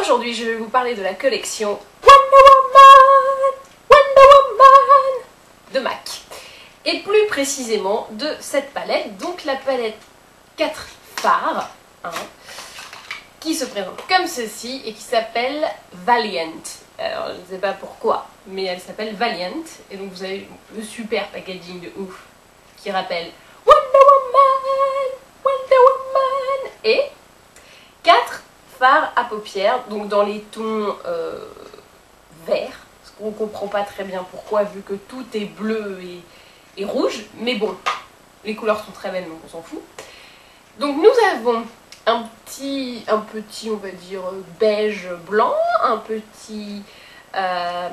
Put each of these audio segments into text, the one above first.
Aujourd'hui, je vais vous parler de la collection Wonder Woman de MAC. Et plus précisément de cette palette, donc la palette 4 phares, hein, qui se présente comme ceci et qui s'appelle Valiant. Alors, je ne sais pas pourquoi, mais elle s'appelle Valiant. Et donc vous avez le super packaging de ouf qui rappelle Wonder Woman et 4 fards à paupières, donc dans les tons verts, ce qu'on ne comprend pas très bien pourquoi vu que tout est bleu et rouge, mais bon, les couleurs sont très belles donc on s'en fout. Donc nous avons un petit on va dire beige blanc, un petit un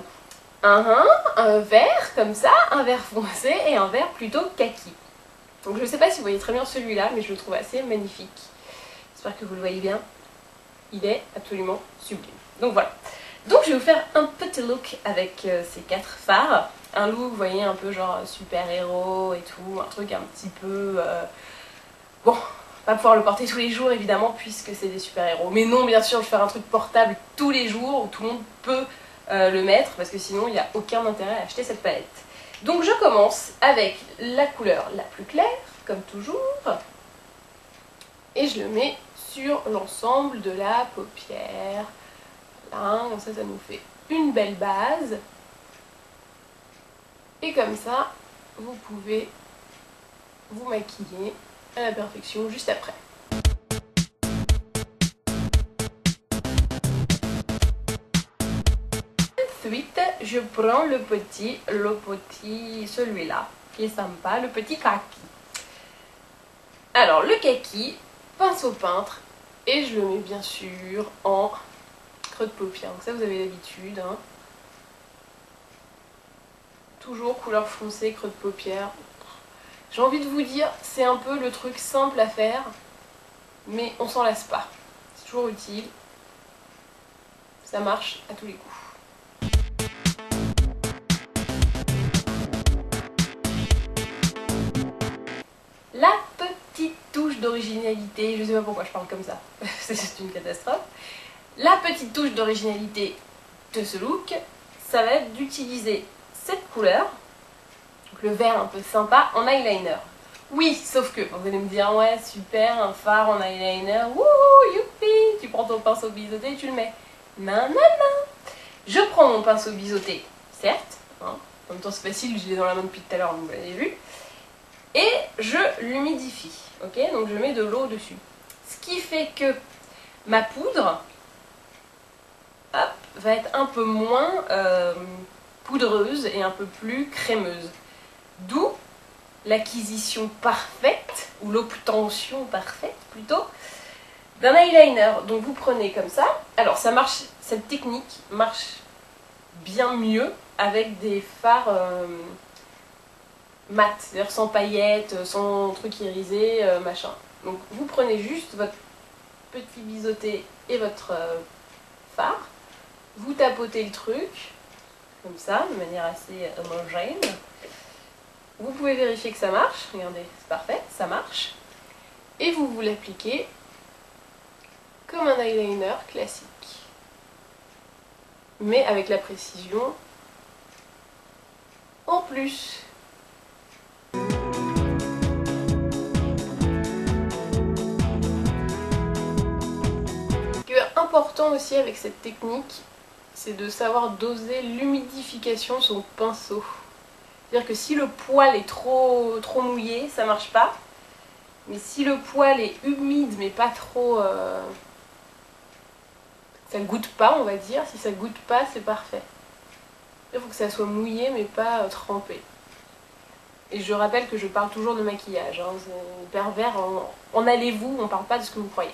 vert comme ça, un vert foncé et un vert plutôt kaki. Donc je ne sais pas si vous voyez très bien celui-là, mais je le trouve assez magnifique. J'espère que vous le voyez bien. Il est absolument sublime. Donc voilà. Donc je vais vous faire un petit look avec ces 4 fards. Un look, vous voyez, un peu genre super-héros et tout. Un truc un petit peu... Bon, pas pouvoir le porter tous les jours évidemment puisque c'est des super-héros. Mais non, bien sûr, je vais faire un truc portable tous les jours où tout le monde peut le mettre parce que sinon il n'y a aucun intérêt à acheter cette palette. Donc je commence avec la couleur la plus claire, comme toujours. Et je le mets sur l'ensemble de la paupière. Là, comme ça nous fait une belle base. Et comme ça, vous pouvez vous maquiller à la perfection juste après. Ensuite, je prends le petit, celui-là, qui est sympa, le petit kaki. Alors, le kaki, pinceau peintre, et je le mets bien sûr en creux de paupière. Donc ça, vous avez l'habitude, hein. Toujours couleur foncée, creux de paupière. J'ai envie de vous dire, c'est un peu le truc simple à faire, mais on s'en lasse pas. C'est toujours utile. Ça marche à tous les coups. La petite touche d'originalité, je sais pas pourquoi je parle comme ça, c'est une catastrophe. La petite touche d'originalité de ce look, ça va être d'utiliser cette couleur, donc le vert un peu sympa, en eyeliner. Oui, sauf que, vous allez me dire, ouais super, un fard en eyeliner, wouhou, youpi, tu prends ton pinceau biseauté et tu le mets. Non, non, non. Je prends mon pinceau biseauté, certes, hein, en même temps c'est facile, je l'ai dans la main depuis tout à l'heure, vous l'avez vu. Et je l'humidifie, ok? Donc je mets de l'eau dessus. Ce qui fait que ma poudre, hop, va être un peu moins poudreuse et un peu plus crémeuse. D'où l'acquisition parfaite, ou l'obtention parfaite plutôt, d'un eyeliner. Donc vous prenez comme ça. Alors ça marche, cette technique marche bien mieux avec des fards mat, c'est-à-dire sans paillettes, sans truc irisé, machin. Donc vous prenez juste votre petit biseauté et votre fard, vous tapotez le truc, comme ça, de manière assez homogène. Vous pouvez vérifier que ça marche, regardez, c'est parfait, ça marche. Et vous l'appliquez comme un eyeliner classique. Mais avec la précision en plus. Important aussi avec cette technique, c'est de savoir doser l'humidification de son pinceau. C'est-à-dire que si le poil est trop mouillé, ça marche pas. Mais si le poil est humide mais pas trop... ça goûte pas, on va dire. Si ça goûte pas, c'est parfait. Il faut que ça soit mouillé mais pas trempé. Et je rappelle que je parle toujours de maquillage. Hein. Pervers, en allez-vous, on parle pas de ce que vous croyez.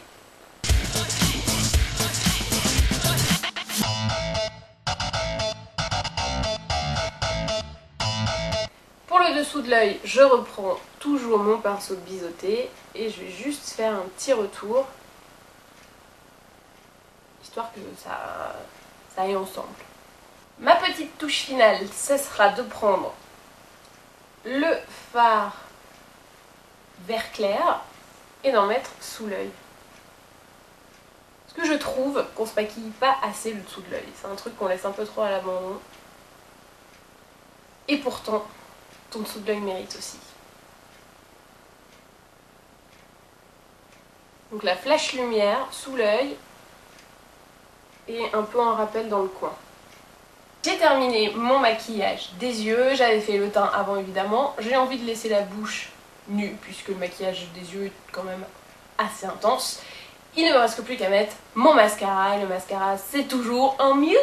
Pour le dessous de l'œil, je reprends toujours mon pinceau biseauté et je vais juste faire un petit retour, histoire que ça aille ensemble. Ma petite touche finale, ce sera de prendre le fard vert clair et d'en mettre sous l'œil. Ce que je trouve qu'on se maquille pas assez le dessous de l'œil. C'est un truc qu'on laisse un peu trop à l'abandon. Et pourtant, ton dessous de l'œil mérite aussi. Donc la flash lumière sous l'œil et un peu en rappel dans le coin. J'ai terminé mon maquillage des yeux, j'avais fait le teint avant évidemment. J'ai envie de laisser la bouche nue puisque le maquillage des yeux est quand même assez intense. Il ne me reste plus qu'à mettre mon mascara et le mascara c'est toujours en musique.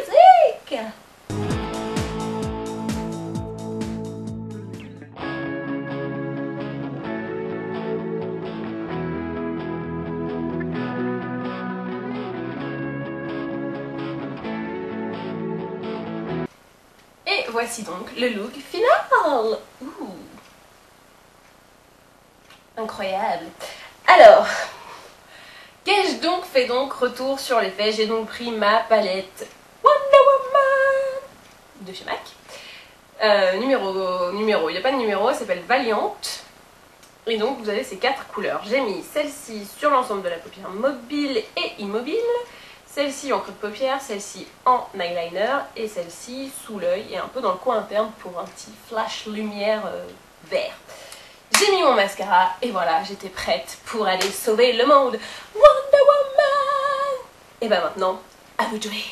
Et voici donc le look final. Ouh. Incroyable. Alors, qu'ai-je donc fait donc retour sur les faits? J'ai donc pris ma palette Wonder Woman de chez MAC. Numéro, il n'y a pas de numéro, elle s'appelle Valiant. Et donc vous avez ces 4 couleurs. J'ai mis celle-ci sur l'ensemble de la paupière mobile et immobile. Celle-ci en creux de paupière, celle-ci en eyeliner et celle-ci sous l'œil et un peu dans le coin interne pour un petit flash lumière vert. J'ai mis mon mascara et voilà, j'étais prête pour aller sauver le monde. Wonder Woman! Et ben maintenant, à vous de jouer!